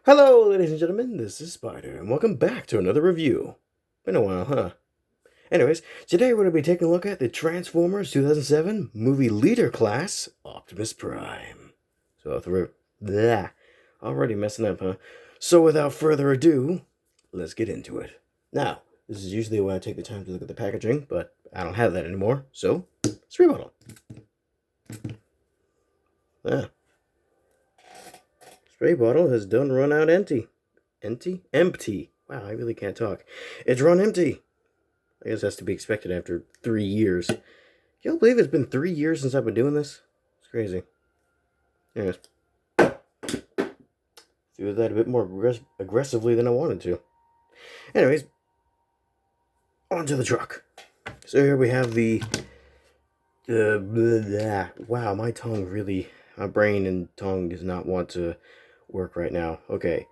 Hello, ladies and gentlemen, this is Spider, and welcome back to another review. Been a while, huh? Anyways, today we're going to be taking a look at the Transformers 2007 movie leader class, Optimus Prime. So, already messing up, huh? So, without further ado, let's get into it. Now, this is usually when I take the time to look at the packaging, but I don't have that anymore, so, spray bottle. Ah, spray bottle has done run out empty. Empty. Wow, I really can't talk. It's run empty. I guess that's to be expected after 3 years. Y'all believe it's been 3 years since I've been doing this? It's crazy. Anyways. Do that a bit more aggressively than I wanted to. Anyways. Onto the truck. So here we have the... Wow, my tongue really... My brain and tongue does not want to work right now. Okay.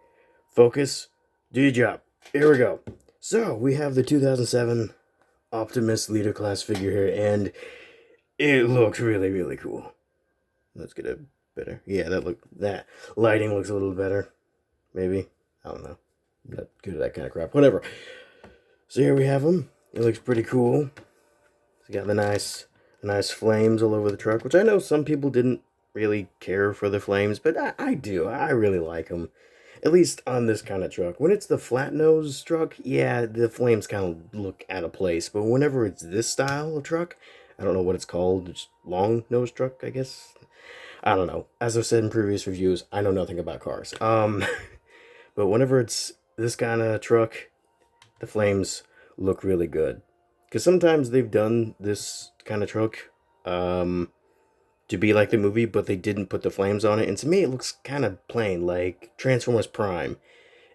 Focus. Do your job. Here we go. So, we have the 2007 Optimus leader class figure here, and it looks really, really cool. Let's get it better. Yeah, that lighting looks a little better. Maybe. I don't know. I'm not good at that kind of crap. Whatever. So here we have him. It looks pretty cool. He's got the nice flames all over the truck, which I know some people didn't really care for the flames, but I do. I really like them. At least on this kind of truck. When it's the flat nose truck, yeah, the flames kind of look out of place. But whenever it's this style of truck, I don't know what it's called. It's long nose truck, I guess. I don't know. As I've said in previous reviews, I know nothing about cars. But whenever it's this kind of truck, the flames look really good. Because sometimes they've done this kind of truck, to be like the movie, but they didn't put the flames on it. And to me, it looks kind of plain, like Transformers Prime.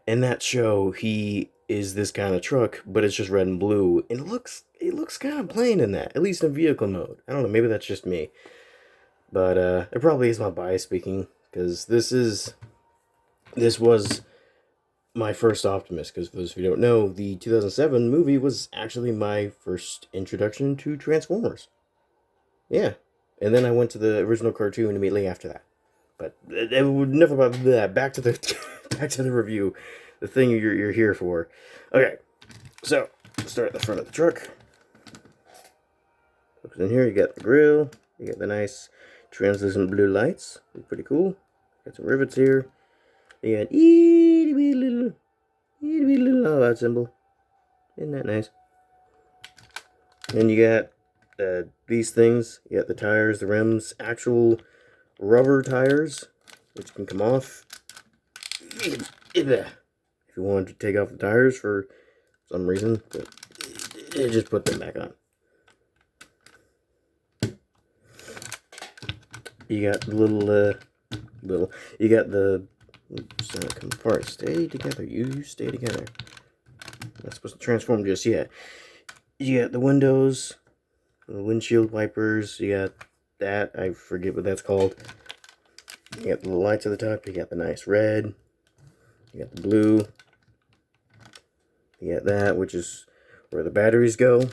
In that show, he is this kind of truck, but it's just red and blue. And it looks kind of plain in that, at least in vehicle mode. I don't know, maybe that's just me. But it probably is my bias speaking, because this was my first Optimus. Because for those of you who don't know, the 2007 movie was actually my first introduction to Transformers. Yeah. And then I went to the original cartoon immediately after that. But it would never about that. Back to the back to the review, the thing you're here for. Okay, so start at the front of the truck. In here, you got the grill. You got the nice translucent blue lights. They're pretty cool. Got some rivets here. You got itty bitty little out symbol. Isn't that nice? And you got these things. You got the tires, the rims, actual rubber tires, which can come off. If you wanted to take off the tires for some reason, but just put them back on. You got the you got the, oops, come apart. Stay together. You stay together. Not supposed to transform just yet. You got the windows, the windshield wipers. You got that. I forget what that's called. You got the lights at the top. You got the nice red. You got the blue. You got that, which is where the batteries go.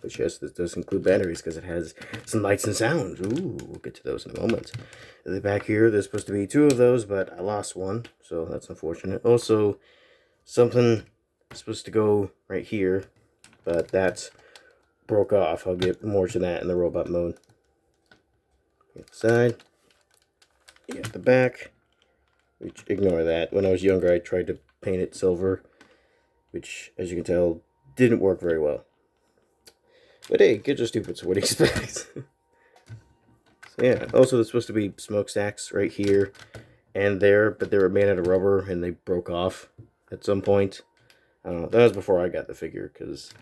Which, yes, this does include batteries because it has some lights and sounds. Ooh, we'll get to those in a moment. At the back here, there's supposed to be 2 of those, but I lost one, so that's unfortunate. Also, something supposed to go right here, but that's broke off. I'll get more to that in the robot mode. Get the side. You got the back. Which, ignore that. When I was younger, I tried to paint it silver, which, as you can tell, didn't work very well. But hey, kids are stupid, so what do you expect? So yeah, also there's supposed to be smokestacks right here and there, but they were made out of rubber and they broke off at some point. I don't know, that was before I got the figure, because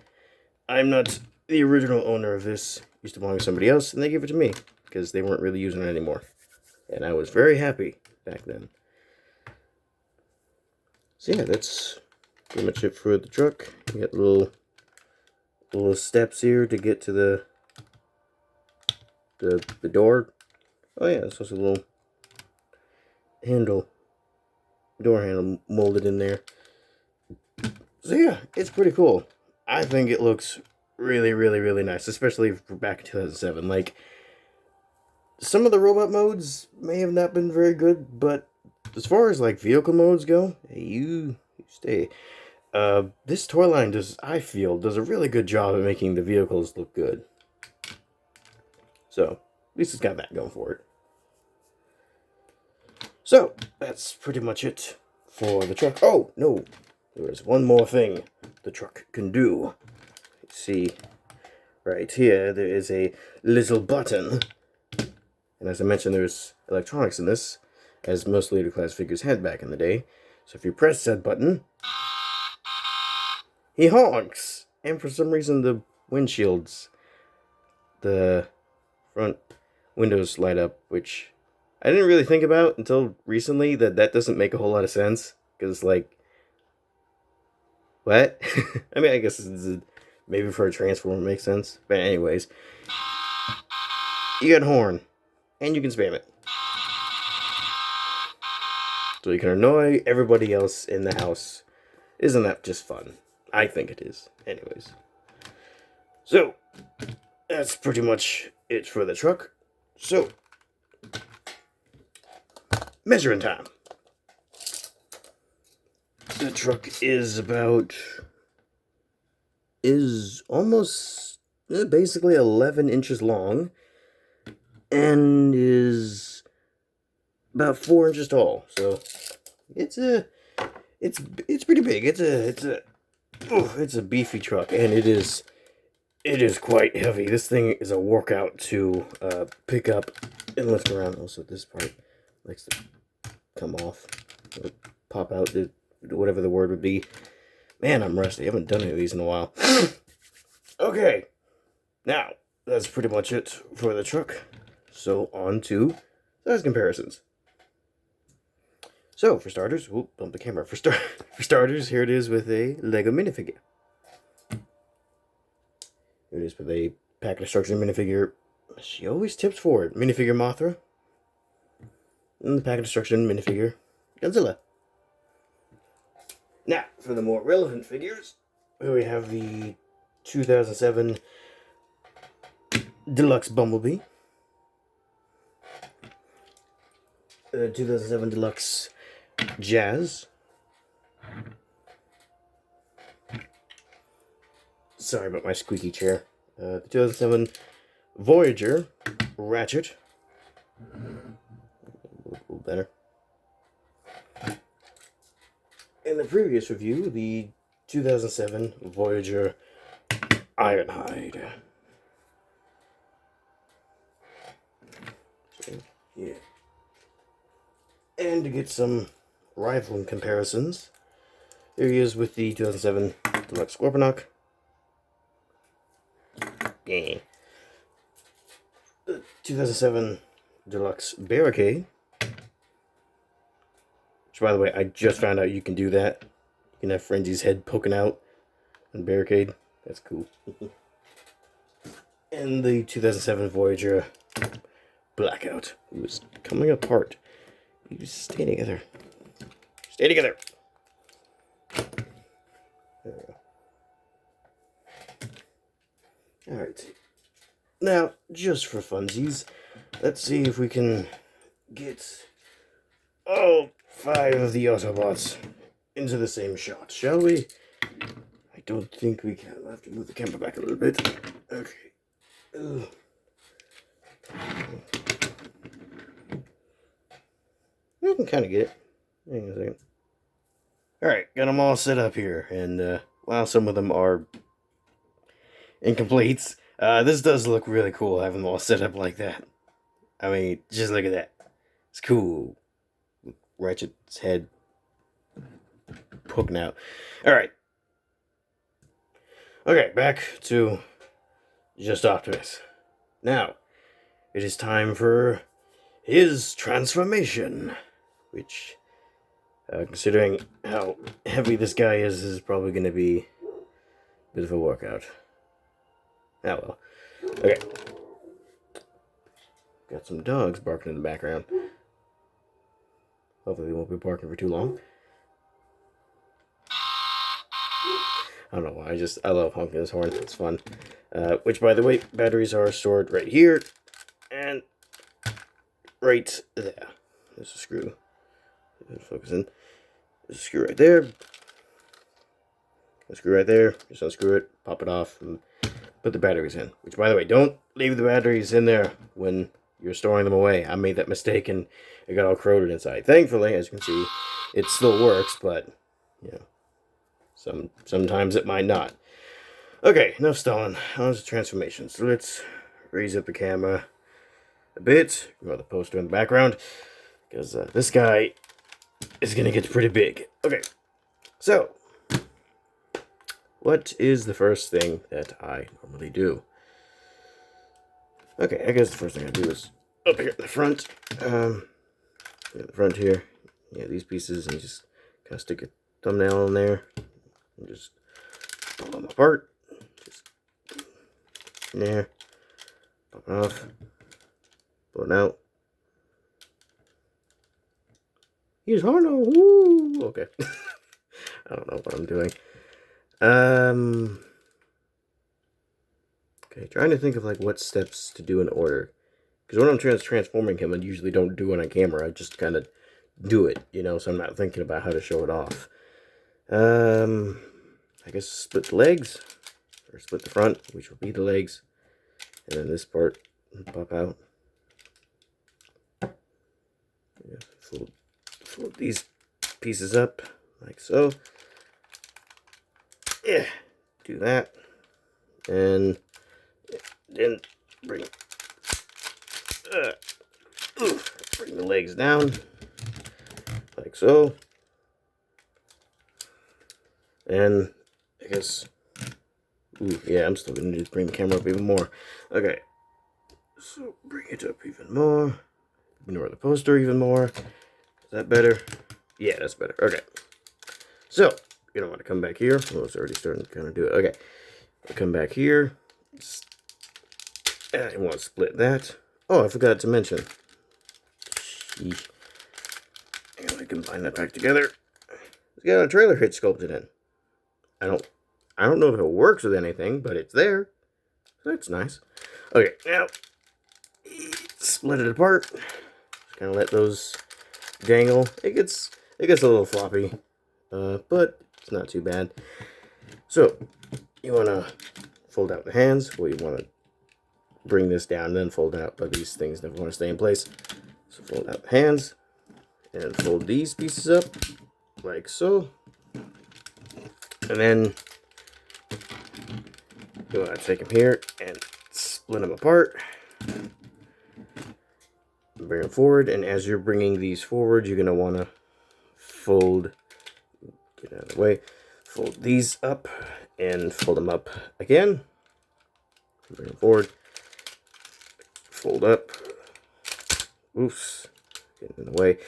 I'm not the original owner of this. It used to belong to somebody else, and they gave it to me, because they weren't really using it anymore. And I was very happy back then. So yeah, that's pretty much it for the truck. You got little steps here to get to the door. Oh yeah, it's also a little handle, door handle molded in there. So yeah, it's pretty cool. I think it looks really, really, really nice, especially for back in 2007. Like, some of the robot modes may have not been very good, but as far as like vehicle modes go, hey, you stay. This toy line I feel, does a really good job at making the vehicles look good. So, at least it's got that going for it. So, that's pretty much it for the truck. Oh, no, there's one more thing the truck can do. See, right here, there is a little button. And as I mentioned, there's electronics in this, as most later class figures had back in the day. So if you press that button, he honks! And for some reason, the windshields, the front windows light up, which I didn't really think about until recently, that doesn't make a whole lot of sense. Because, like, what? I mean, I guess maybe for a Transformer it makes sense. But anyways, you got a horn, and you can spam it. So you can annoy everybody else in the house. Isn't that just fun? I think it is. Anyways. So, that's pretty much it for the truck. So, measuring time. The truck is almost basically 11 inches long and is about 4 inches tall. So it's pretty big. It's a beefy truck, and it is quite heavy. This thing is a workout to pick up and lift around. Also, this part likes to come off, or pop out, whatever the word would be. Man, I'm rusty. I haven't done any of these in a while. Okay, now that's pretty much it for the truck. So on to size comparisons. So for starters, bump the camera. For starters, here it is with a Lego minifigure. Here it is with a pack destruction minifigure. She always tips forward. Minifigure Mothra. And the pack of destruction minifigure Godzilla. Now, for the more relevant figures, here we have the 2007 Deluxe Bumblebee. 2007 Deluxe Jazz. Sorry about my squeaky chair. The 2007 Voyager Ratchet. A little better. In the previous review, the 2007 Voyager Ironhide. So, yeah. And to get some rival comparisons, here he is with the 2007 Deluxe Scorponok. Yeah. The 2007 Deluxe Barricade. Which, by the way, I just found out you can do that. You can have Frenzy's head poking out on Barricade. That's cool. And the 2007 Voyager Blackout. It was coming apart. You stay together. Stay together. There we go. Alright. Now, just for funsies, let's see if we can get all 5 of the Autobots into the same shot, shall we? I don't think we can. I'll have to move the camera back a little bit. Okay. Ugh. I can kind of get it. Hang on a second. Alright, got them all set up here. And while some of them are incompletes, this does look really cool having them all set up like that. I mean, just look at that. It's cool. Ratchet's head poking out. Alright. Okay, back to just Optimus. Now, it is time for his transformation. Which, considering how heavy this guy is probably going to be a bit of a workout. Ah, well. Okay. Got some dogs barking in the background. Hopefully they won't be barking for too long. I don't know why, I love honking this horn. It's fun. Which, by the way, batteries are stored right here. And right there. There's a screw. Focus in. There's a screw right there. A screw right there. Just unscrew it, pop it off, and put the batteries in. Which, by the way, don't leave the batteries in there when you're storing them away. I made that mistake and it got all corroded inside. Thankfully, as you can see, it still works, but you know, sometimes it might not. Okay, enough stalling. On to transformations. So let's raise up the camera a bit. Ignore the poster in the background, because this guy is gonna get pretty big. Okay, so what is the first thing that I normally do? Okay, I guess the first thing I do is up here at the front. In the front here, yeah, these pieces, and just kind of stick a thumbnail in there and just pull them apart. Just in there, pop it off, pull it out. Use Harno. Woo! Okay, I don't know what I'm doing. Okay, trying to think of like what steps to do in order. Because when I'm transforming him, I usually don't do it on camera. I just kind of do it, you know, so I'm not thinking about how to show it off. I guess split the legs, or split the front, which will be the legs, and then this part will pop out. Yeah, fold these pieces up like so. Yeah, do that, and then bring the legs down like so, and I guess yeah, I'm still gonna just bring the camera up even more. Okay, so bring it up even more, ignore the poster even more. Is that better? Yeah, that's better. Okay, so you don't want to come back here. Well, it's already starting to kind of do it. Okay, come back here. I want to split that. Oh, I forgot to mention. Sheesh. I'm gonna combine that back together. It's got a trailer hitch sculpted in. I don't know if it works with anything, but it's there. So that's nice. Okay, now split it apart. Just kind of let those dangle. It gets a little floppy, but it's not too bad. So you want to fold out the hands. Well, you want to bring this down and then fold out, but these things never want to stay in place. So fold out the hands and fold these pieces up like so, and then you want to take them here and split them apart, bring them forward, and as you're bringing these forward, you're going to want to fold, get out of the way, fold these up and fold them up again, bring them forward, fold up, oops, get in the way,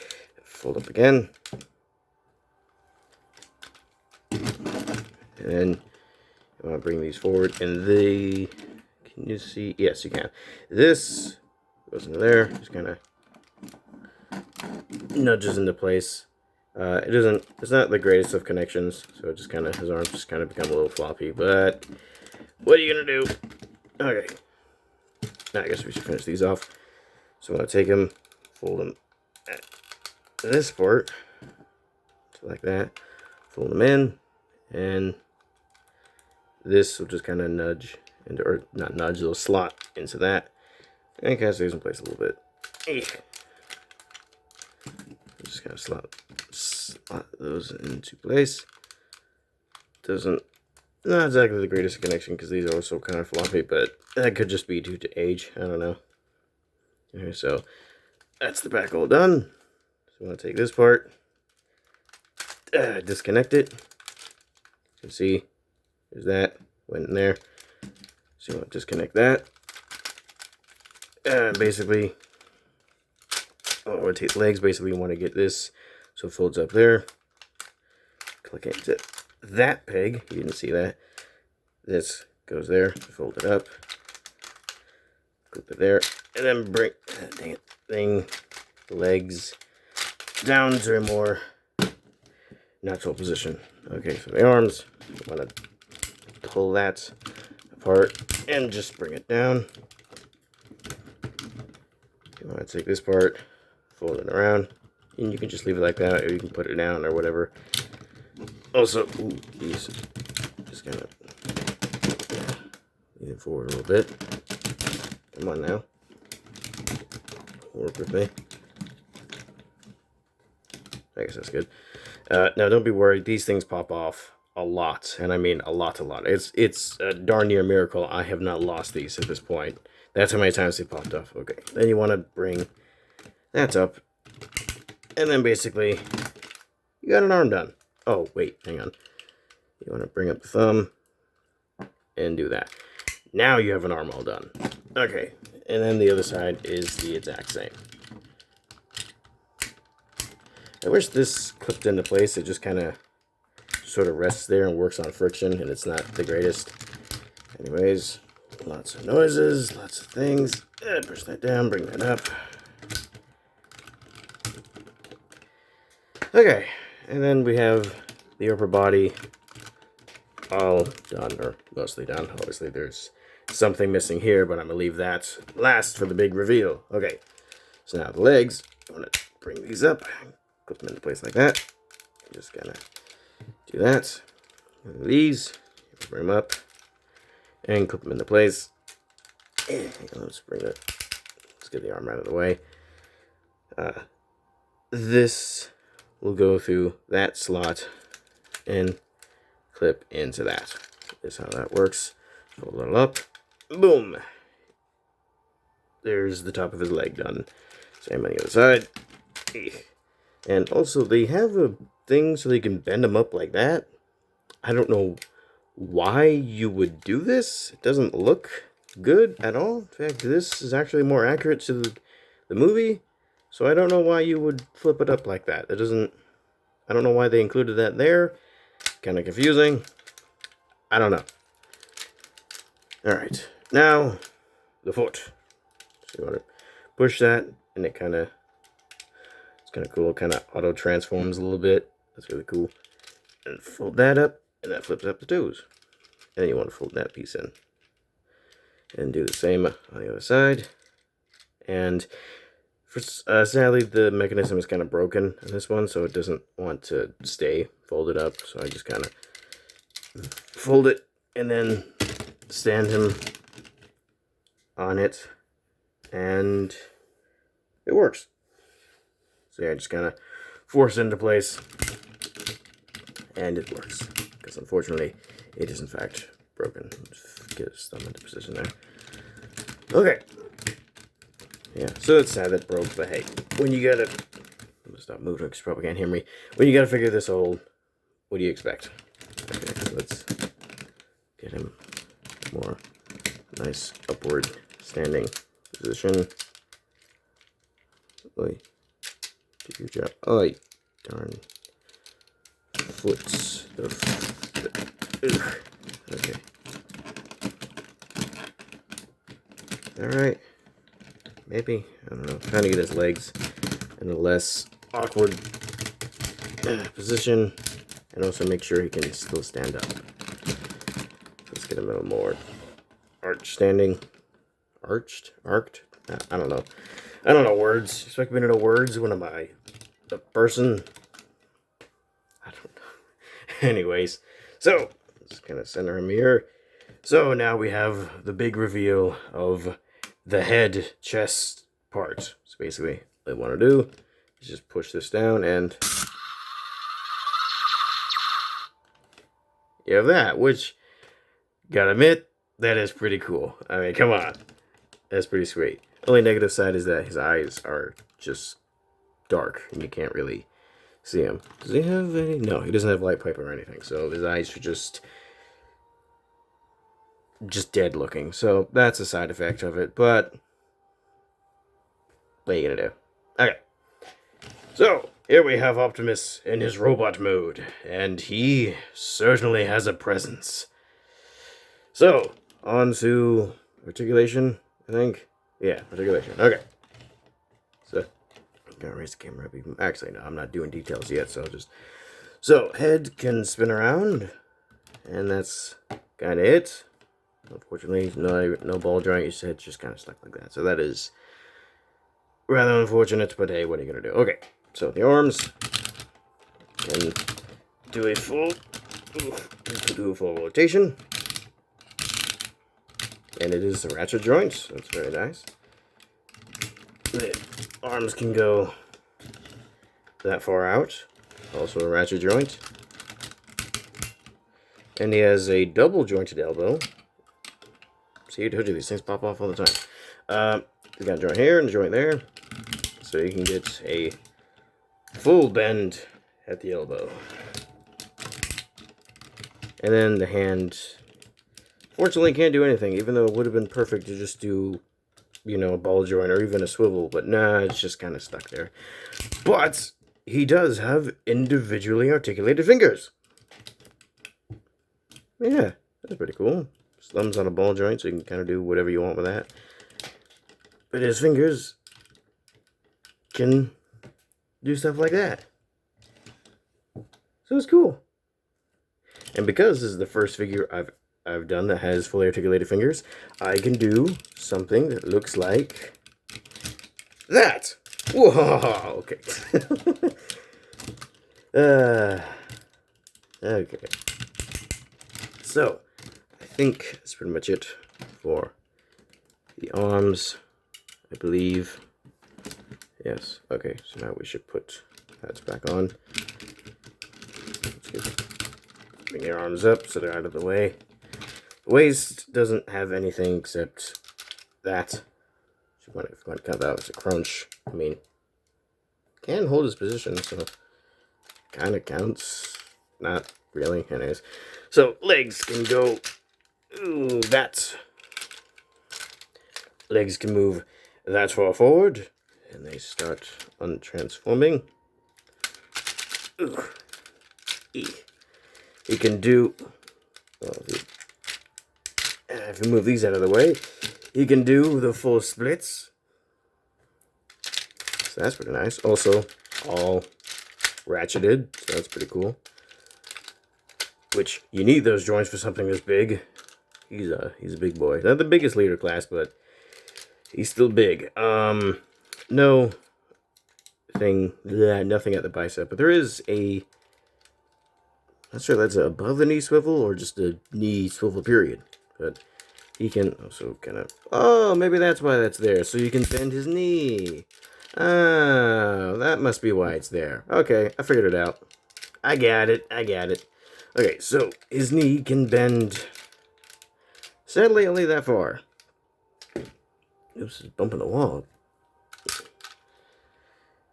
fold up again, and then you want to bring these forward, and can you see? Yes, you can. This goes into there, just kind of nudges into place. It's not the greatest of connections, so it just kind of, his arms just kind of become a little floppy, but what are you gonna do? Okay, now I guess we should finish these off. So I'm gonna take them, fold them at this part, so like that, fold them in, and this will just kind of nudge into, or not nudge, it'll slot into that, and kind of stays in place a little bit. Just kind of slot those into place. Not exactly the greatest connection because these are also kind of floppy, but that could just be due to age. I don't know. Okay, so that's the back all done. So I'm going to take this part, disconnect it. You can see there's that, went in there. So you want to disconnect that. Basically, rotate the legs. Basically, you want to get this so it folds up there. Click into that peg. You didn't see that. This goes there. Fold it up. Clip it there, and then bring the legs down to a more natural position. Okay, so the arms, you want to pull that apart and just bring it down. You want to take this part, fold it around, and you can just leave it like that, or you can put it down, or whatever. Also, ooh, these, just kind of lean it forward a little bit. Come on now. Work with me. I guess that's good. Now, don't be worried. These things pop off a lot, and I mean a lot. It's a darn near miracle I have not lost these at this point. That's how many times they popped off. Okay, then you want to bring that up, and then basically you got an arm done. Oh, wait, hang on. You want to bring up the thumb and do that. Now you have an arm all done. Okay, and then the other side is the exact same. I wish this clipped into place. It just kind of sort of rests there and works on friction, and it's not the greatest. Anyways, lots of noises, lots of things. Push that down, bring that up. Okay, and then we have the upper body all done, or mostly done. Obviously, there's something missing here, but I'm going to leave that last for the big reveal. Okay, so now the legs, I'm going to bring these up, clip them into place like that. Just kind of do that. And these, bring them up, and clip them into place. Let's get the arm out of the way. This will go through that slot and clip into that. This is how that works. Fold it up. Boom. There's the top of his leg done. Same on the other side. And also, they have a thing so they can bend them up like that. I don't know why you would do this. It doesn't look good at all. In fact, this is actually more accurate to the movie. So I don't know why you would flip it up like that. I don't know why they included that there. Kind of confusing. I don't know. Alright, now the foot. So you want to push that, and it's kind of cool. It kind of auto transforms a little bit. That's really cool. And fold that up, and that flips up the toes. And then you want to fold that piece in. And do the same on the other side. And sadly, the mechanism is kind of broken in this one, so it doesn't want to stay folded up. So I just kind of fold it and then stand him on it, and it works. So yeah, I just kind of force it into place, and it works. Because unfortunately, it is in fact broken. Just get his thumb into position there. Okay. Yeah, so it's sad that it broke, but hey, when you gotta... I'm gonna stop moving because you probably can't hear me. When you gotta figure this old, what do you expect? Okay, so let's get him more nice upward standing position. Oi. Do your job. Oi. Darn. Foots. Ugh. Okay. Alright. Maybe. I don't know. Trying to get his legs in a less awkward position. And also make sure he can still stand up. Let's get him a little more arch standing. Arched? Arced? I don't know. I don't know words. You expect me to know words when I'm a person? I don't know. Anyways. So, let's kind of center him here. So now we have the big reveal of the head chest part. So basically, what I want to do is just push this down and you have that, which, gotta admit, that is pretty cool. I mean, come on. That's pretty sweet. Only negative side is that his eyes are just dark and you can't really see him. Does he have any? No, he doesn't have light pipe or anything. So his eyes are just dead looking. So that's a side effect of it. But what are you gonna do? Okay. So here we have Optimus in his robot mode, and he certainly has a presence. So on to articulation, I think. Yeah, articulation. Okay. So I'm gonna raise the camera up even. Actually, no, I'm not doing details yet. So head can spin around, and that's kind of it. Unfortunately, no ball joint. His head's just kind of stuck like that. So that is rather unfortunate, but hey, what are you gonna do? Okay. So the arms can do a full rotation. And it is a ratchet joint, so that's very nice. The arms can go that far out, also a ratchet joint. And he has a double jointed elbow. See, I told you these things pop off all the time. He's got a joint here and a joint there, so you can get a full bend at the elbow. And then the hand, fortunately, can't do anything, even though it would have been perfect to just do, you know, a ball joint or even a swivel, but nah, it's just kind of stuck there. But he does have individually articulated fingers. Yeah, that's pretty cool. His thumb's on a ball joint, so you can kind of do whatever you want with that. But his fingers can do stuff like that. So it's cool. And because this is the first figure I've done that has fully articulated fingers, I can do something that looks like that. Whoa, okay. Okay. So, I think that's pretty much it for the arms, I believe. Yes, okay, so now we should put that back on. Bring your arms up so they're out of the way. The waist doesn't have anything except that. If you want to count that as a crunch, I mean, can hold his position, so kind of counts. Not really, anyways. So legs can go. Ooh, that. Legs can move that far forward, and they start untransforming. Ooh. He can do. Well, if you move these out of the way, he can do the full splits. So that's pretty nice. Also, all ratcheted, so that's pretty cool. Which, you need those joints for something this big. He's a big boy. Not the biggest leader class, but he's still big. No thing, nothing at the bicep, but there is a, not sure that's above the knee swivel or just a knee swivel period, but he can also kind of, oh, maybe that's why that's there, so you can bend his knee. Oh, that must be why it's there. Okay, I figured it out. I got it. Okay, so his knee can bend, sadly, only that far. Oops, it's bumping the wall.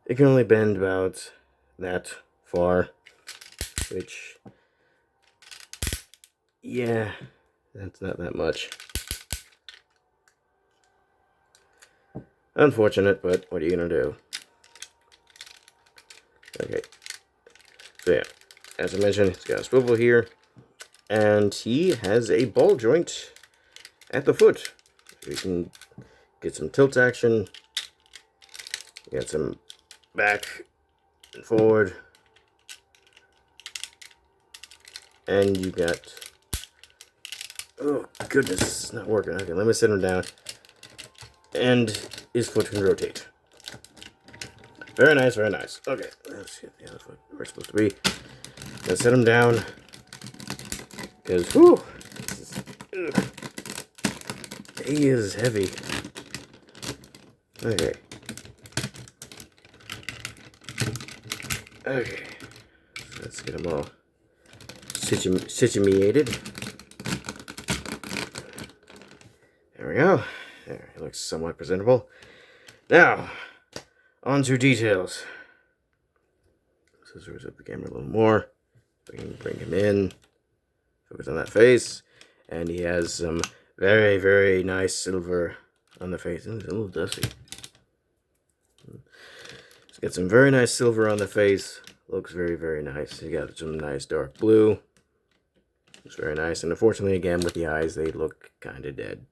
It can only bend about that far, which, yeah, that's not that much. Unfortunate, but what are you gonna do? Okay, so yeah, as I mentioned, he's got a swivel here, and he has a ball joint at the foot. So you can get some tilt action, get some back and forward, and you got, oh goodness, it's not working. Okay, let me sit him down, and his foot can rotate. Very nice, very nice. Okay, let's get the other foot where we're supposed to be. Let's set him down, because, whew, he is heavy. Okay. Okay, so let's get them all situated. There we go. There, he looks somewhat presentable. Now, on to details. Scissors up the camera a little more. We can bring him in. Focus on that face. And he has some very, very nice silver on the face. It's a little dusty. He's got some very nice silver on the face. Looks very, very nice. He got some nice dark blue. Looks very nice. And unfortunately, again, with the eyes, they look kind of dead.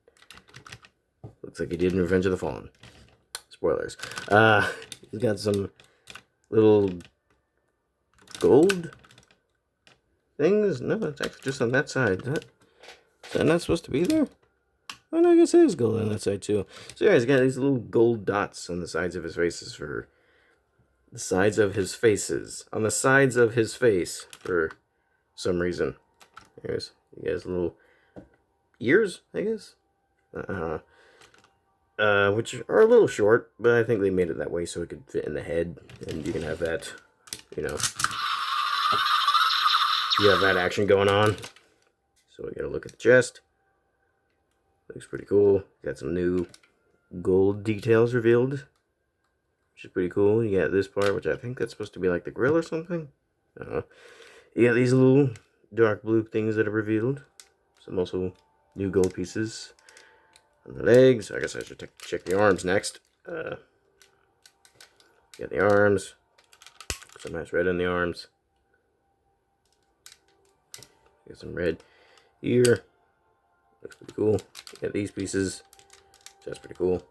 Looks like he did in Revenge of the Fallen. Spoilers. He's got some little gold things. No, it's actually just on that side. Is that not supposed to be there? Oh, no, I guess it is gold on that side, too. So, yeah, he's got these little gold dots on the sides of his faces for the sides of his faces. On the sides of his face, for some reason. There's, he has little ears, I guess? Which are a little short, but I think they made it that way so it could fit in the head, and you can have that, you know, you have that action going on. So we gotta look at the chest. Looks pretty cool. Got some new gold details revealed, which is pretty cool. You got this part, which I think that's supposed to be like the grill or something. You got these little dark blue things that are revealed. Some also new gold pieces on the legs. I guess I should check the arms next. Got the arms. Some nice red in the arms. Got some red here. Looks pretty cool. Got these pieces. That's pretty cool.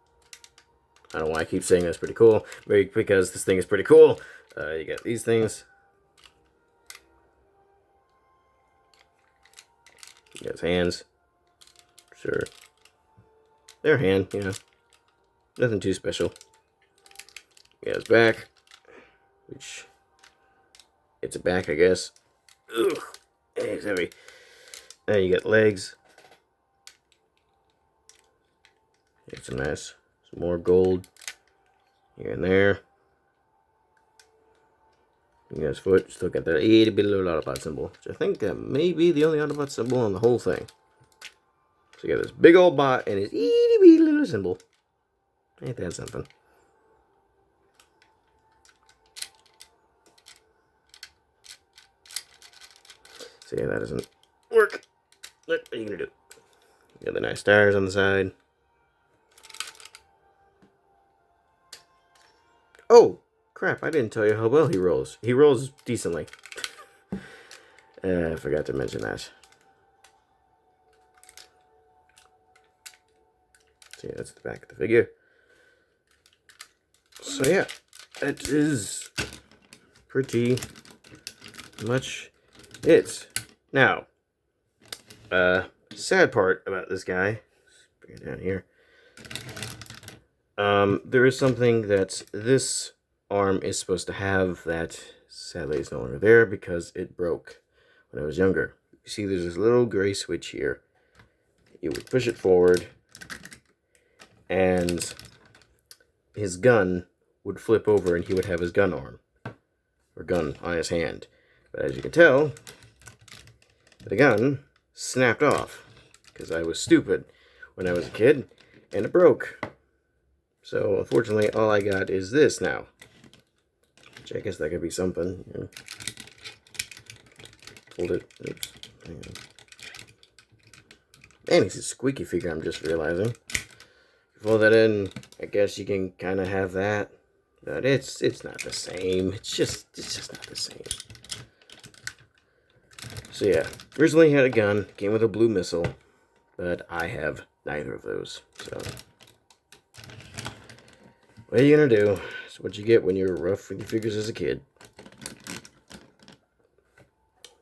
I don't know why I keep saying that's pretty cool. Maybe because this thing is pretty cool. You got these things. You got his hands. Sure. Their hand, you know. Nothing too special. You got his back. Which, it's a back, I guess. Ugh. It's heavy. And you got legs. Got some nice, some more gold here and there. You got his foot. Still got that itty bitty little Autobot symbol, which I think that may be the only Autobot symbol on the whole thing. So you got this big old bot and his itty bitty little symbol. Ain't that something? So yeah, that doesn't work. What are you gonna do? You got the nice stars on the side. Oh, crap, I didn't tell you how well he rolls. He rolls decently. I forgot to mention that. So yeah, that's the back of the figure. So yeah, that is pretty much it. Now, sad part about this guy, let's bring it down here. There is something that this arm is supposed to have that sadly is no longer there because it broke when I was younger. You see there's this little gray switch here. You would push it forward and his gun would flip over and he would have his gun arm or gun on his hand. But as you can tell, the gun snapped off because I was stupid when I was a kid and it broke. So unfortunately all I got is this now. Which I guess that could be something. Yeah. Hold it. Oops. Hang on. Man, he's a squeaky figure, I'm just realizing. Fold that in, I guess you can kind of have that. But it's not the same. It's just not the same. So yeah, originally had a gun, came with a blue missile, but I have neither of those. So what are you gonna do? It's what you get when you're rough with your figures as a kid.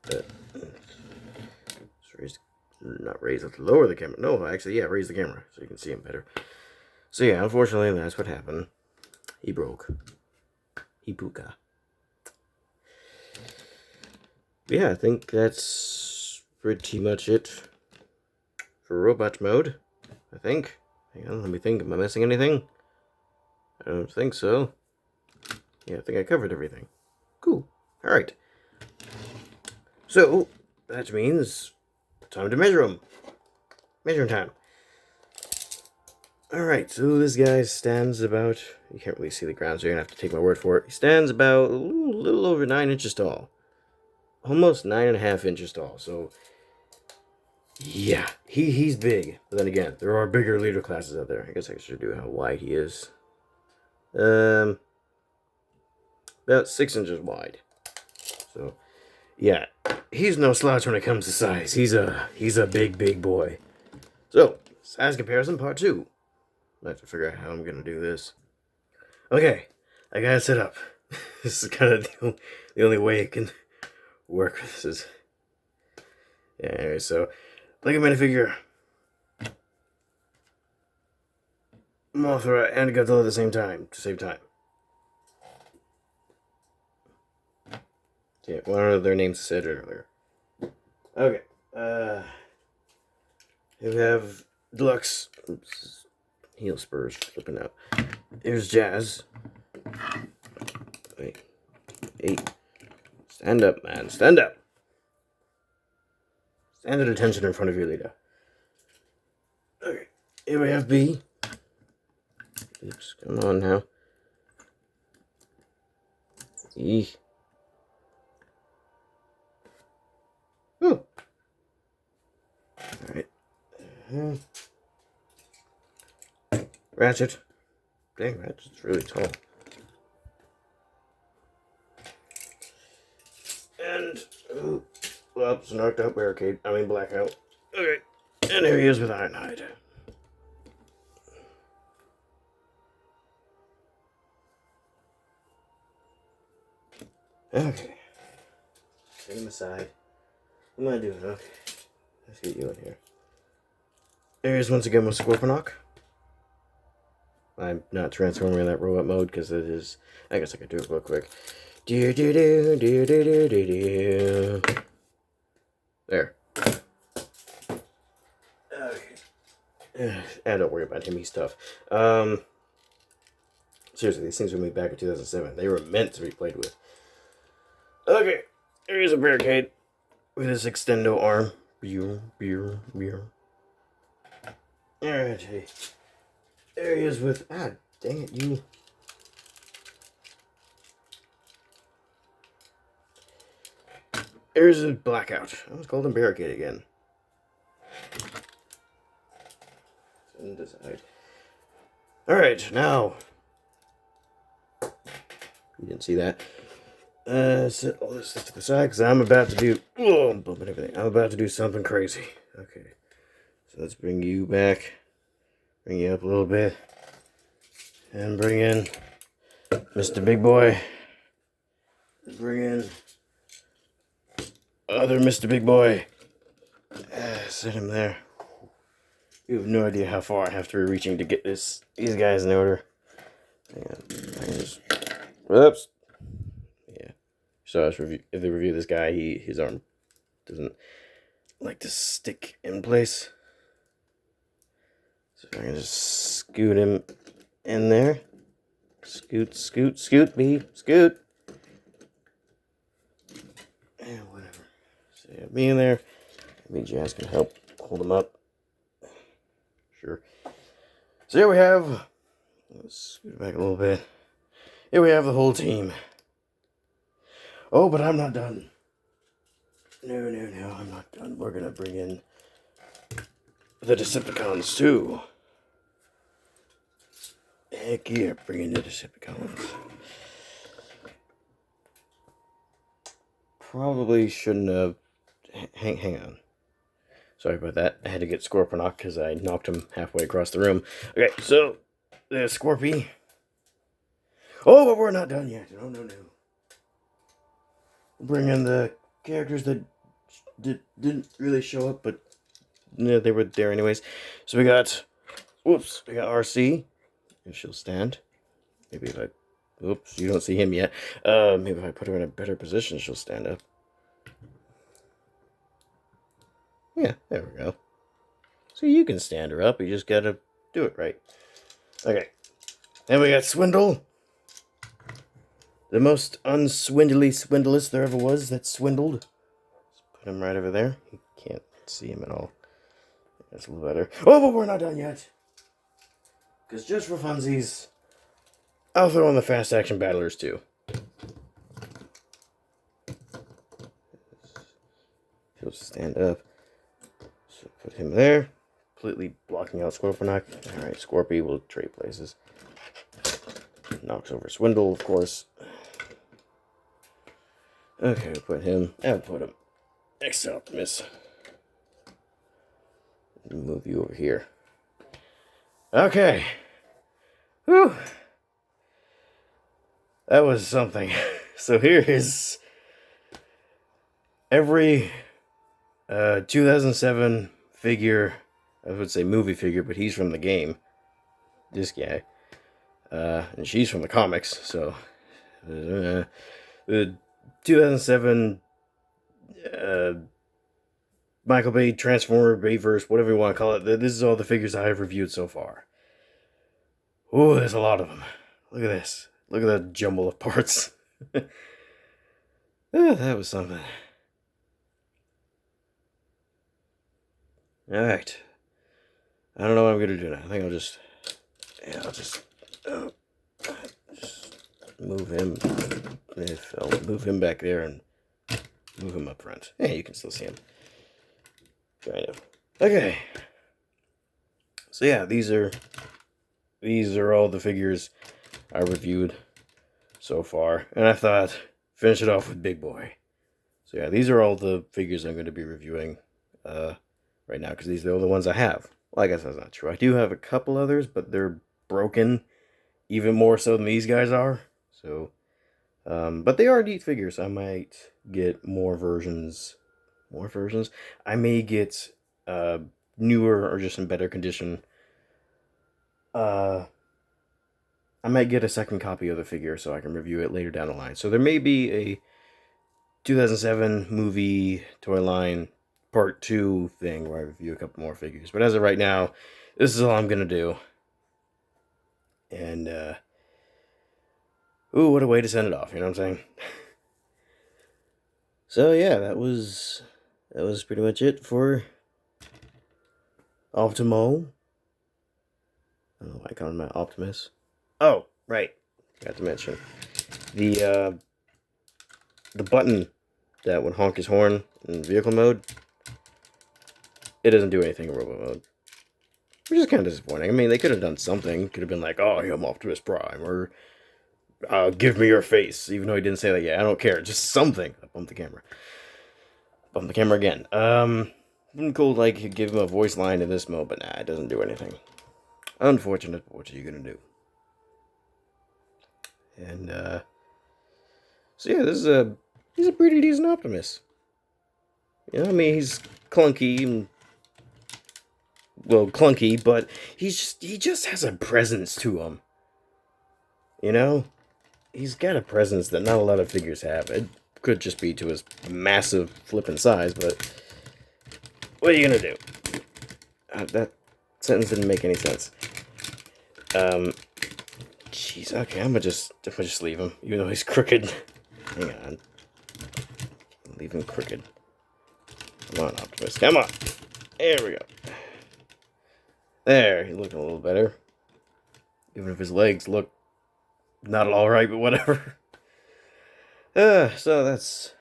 But lower the camera. No, actually, yeah, raise the camera so you can see him better. So yeah, unfortunately, that's what happened. He broke. He puka. But yeah, I think that's pretty much it for robot mode. I think. Hang on, let me think. Am I missing anything? I don't think so. Yeah, I think I covered everything. Cool. Alright. So, that means time to measure them. Measuring time. Alright, so this guy stands about, you can't really see the ground, so you're going to have to take my word for it. He stands about a little over 9 inches tall. Almost 9.5 inches tall, so yeah, he's big. But then again, there are bigger leader classes out there. I guess I should do how wide he is. About 6 inches wide. So, yeah, he's no slouch when it comes to size. He's a big boy. So, size comparison part 2. I have to figure out how I'm gonna do this. Okay, I got it set up. This is kind of the only way it can work. This is, yeah. Anyway, so like a minifigure, Mothra and Godzilla at the same time to save time. Yeah, one of their names said earlier. Okay. We have Deluxe. Oops. Heel spurs flipping out. Here's Jazz. Wait. 8. Stand up, man. Stand up. Stand at attention in front of your leader. Okay. Here we have B. Oops. Come on now. E. Ooh. Alright. Ratchet. Dang, Ratchet's really tall. And, it's a knocked out barricade. I mean, blackout. Okay. And here he is with Ironhide. Okay. Set him aside. What am I doing? Okay. Let's get you in here. There he is once again with Scorponok. I'm not transforming in that robot mode because it is. I guess I could do it real quick. Do do do do do do do do. There. Okay. Don't worry about him. He's tough. Seriously, these things were made back in 2007. They were meant to be played with. Okay. There is a barricade with his extendo arm. Alright. There he is with. Dang it, you. There's a blackout. I was called him barricade again. Alright, now. You didn't see that. Set all this stuff to the side because I'm about to do. Oh, I'm bumping everything. I'm about to do something crazy. Okay. So let's bring you back. Bring you up a little bit. And bring in Mr. Big Boy. Bring in other Mr. Big Boy. Set him there. You have no idea how far I have to be reaching to get these guys in order. Hang on. Whoops. Yeah. So if they review this guy, his arm doesn't like to stick in place. So if I can just scoot him in there. Scoot, scoot, scoot, me, scoot. And whatever. So you have me in there. Maybe Jazz can help hold him up. Sure. So here we have. Let's scoot it back a little bit. Here we have the whole team. Oh, but I'm not done. No, I'm not done. We're gonna bring in the Decepticons too. Heck yeah, bring in the Decepticons. Probably shouldn't have. Hang on. Sorry about that. I had to get Scorponok because I knocked him halfway across the room. Okay, so there's Scorpy. Oh, but we're not done yet. No. Bring in the characters that didn't really show up, but yeah, they were there anyways. So we got RC. If she'll stand. Maybe if I... Oops, you don't see him yet. Maybe if I put her in a better position, she'll stand up. Yeah, there we go. So you can stand her up. You just gotta do it right. Okay. Then we got Swindle. The most unswindly swindlest there ever was that swindled. Let's put him right over there. You can't see him at all. That's a little better. Oh, but we're not done yet. Because just for funsies, I'll throw in the fast action battlers too. He'll stand up. So put him there. Completely blocking out Scorponok. Alright, Scorpy will trade places. Knocks over Swindle, of course. Okay, we'll put him. And put him next to Optimus. Move you over here. Okay. Whew. That was something. So here is every 2007 figure. I would say movie figure, but he's from the game. This guy. And she's from the comics, so the 2007 Michael Bay Transformer Bayverse, whatever you want to call it. This is all the figures I have reviewed so far. Ooh, there's a lot of them. Look at this. Look at that jumble of parts. That was something. Alright. I don't know what I'm going to do now. I think I'll just move him. If I'll move him back there and move him up front. Yeah, you can still see him. Kind of. Okay. So yeah, these are all the figures I reviewed so far. And I thought, finish it off with Big Boy. So yeah, these are all the figures I'm going to be reviewing right now, because these are all the ones I have. Well, I guess that's not true. I do have a couple others, but they're broken even more so than these guys are. So, but they are neat figures. I might get more versions. More versions? I may get newer or just in better condition. I might get a second copy of the figure so I can review it later down the line. So there may be a 2007 movie toy line part 2 thing where I review a couple more figures. But as of right now, this is all I'm going to do. And, ooh, what a way to send it off, you know what I'm saying? So, yeah, that was pretty much it for Optimo. I don't know why I call him my Optimus. Oh, right. Got to mention. The button that would honk his horn in vehicle mode, it doesn't do anything in robot mode. Which is kind of disappointing. I mean, they could have done something. Could have been like, oh, I'm Optimus Prime, or give me your face. Even though he didn't say that, yeah, I don't care. Just something. I bumped the camera. Bump the camera again. Been cool, like, give him a voice line in this mode, but nah, it doesn't do anything. Unfortunate, but what are you gonna do? And, so yeah, he's a pretty decent Optimus. You know, I mean, he's clunky, but he just has a presence to him. You know? He's got a presence that not a lot of figures have. It could just be to his massive flippin' size, but what are you gonna do? That sentence didn't make any sense. Jeez, okay, I'm gonna just leave him, even though he's crooked. Hang on. Leave him crooked. Come on, Optimus, come on! There we go. There, he's looking a little better. Even if his legs look not all right, but whatever. So that's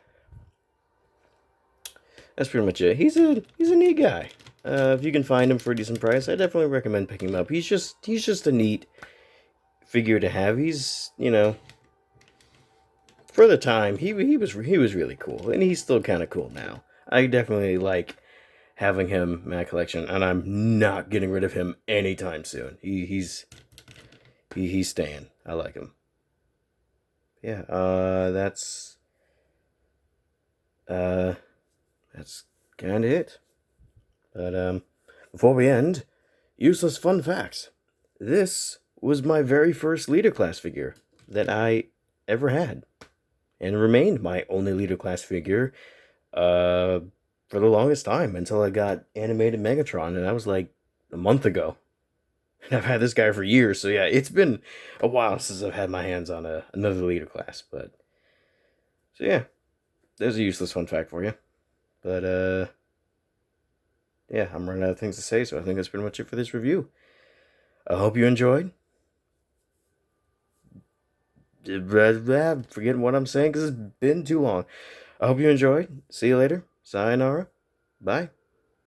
pretty much it. He's a neat guy. If you can find him for a decent price, I definitely recommend picking him up. He's just a neat figure to have. He's, you know, for the time, he was really cool, and he's still kind of cool now. I definitely like having him in my collection, and I'm not getting rid of him anytime soon. He's staying. I like him. Yeah, that's kind of it. But before we end, useless fun facts. This was my very first leader class figure that I ever had, and remained my only leader class figure for the longest time until I got animated Megatron, and that was like a month ago. And I've had this guy for years, so yeah, it's been a while since I've had my hands on another leader class. But so yeah, there's a useless fun fact for you. But yeah, I'm running out of things to say, so I think that's pretty much it for this review. I hope you enjoyed. Forgetting what I'm saying because it's been too long. I hope you enjoyed. See you later. Sayonara. Bye.